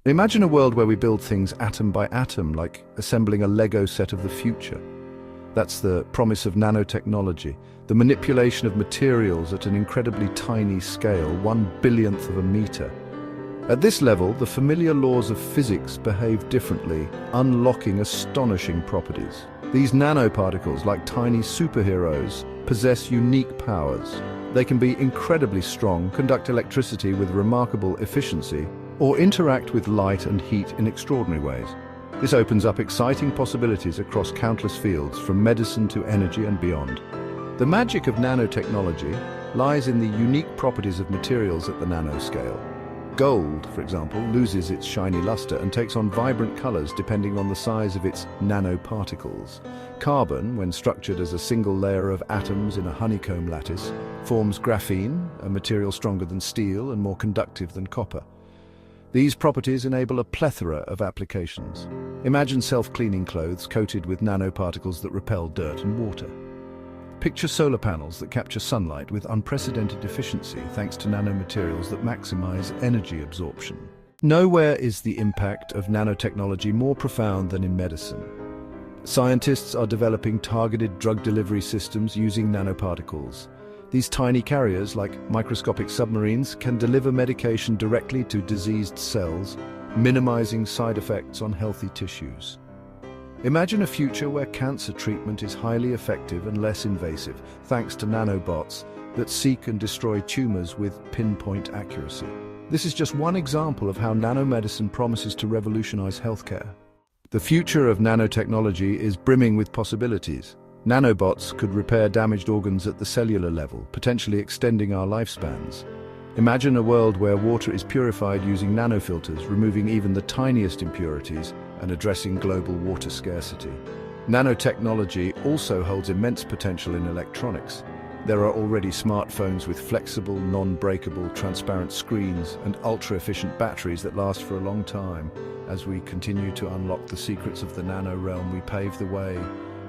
Imagine a world where we build things atom by atom, like assembling a Lego set of the future. That's the promise of nanotechnology, the manipulation of materials at an incredibly tiny scale, 1/1000th of a meter. At this level, the familiar laws of physics behave differently, unlocking astonishing properties. These nanoparticles, like tiny superheroes, possess unique powers. They can be incredibly strong, conduct electricity with remarkable efficiency, or interact with light and heat in extraordinary ways. This opens up exciting possibilities across countless fields, from medicine to energy and beyond. The magic of nanotechnology lies in the unique properties of materials at the nanoscale. Gold, for example, loses its shiny luster and takes on vibrant colors depending on the size of its nanoparticles. Carbon, when structured as a single layer of atoms in a honeycomb lattice, forms graphene, a material stronger than steel and more conductive than copper. These properties enable a plethora of applications. Imagine self-cleaning clothes coated with nanoparticles that repel dirt and water. Picture solar panels that capture sunlight with unprecedented efficiency thanks to nanomaterials that maximize energy absorption. Nowhere is the impact of nanotechnology more profound than in medicine. Scientists are developing targeted drug delivery systems using nanoparticles. These tiny carriers, like microscopic submarines, can deliver medication directly to diseased cells, minimizing side effects on healthy tissues. Imagine a future where cancer treatment is highly effective and less invasive, thanks to nanobots that seek and destroy tumors with pinpoint accuracy. This is just one example of how nanomedicine promises to revolutionize healthcare. The future of nanotechnology is brimming with possibilities. Nanobots could repair damaged organs at the cellular level, potentially extending our lifespans. Imagine a world where water is purified using nanofilters, removing even the tiniest impurities and addressing global water scarcity. Nanotechnology also holds immense potential in electronics. There are already smartphones with flexible, non-breakable, transparent screens and ultra-efficient batteries that last for a long time. As we continue to unlock the secrets of the nano realm, we pave the way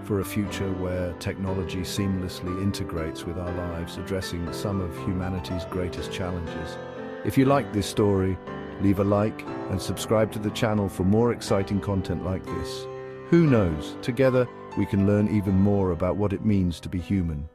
for a future where technology seamlessly integrates with our lives, addressing some of humanity's greatest challenges. If you like this story, leave a like and subscribe to the channel for more exciting content like this. Who knows, together we can learn even more about what it means to be human.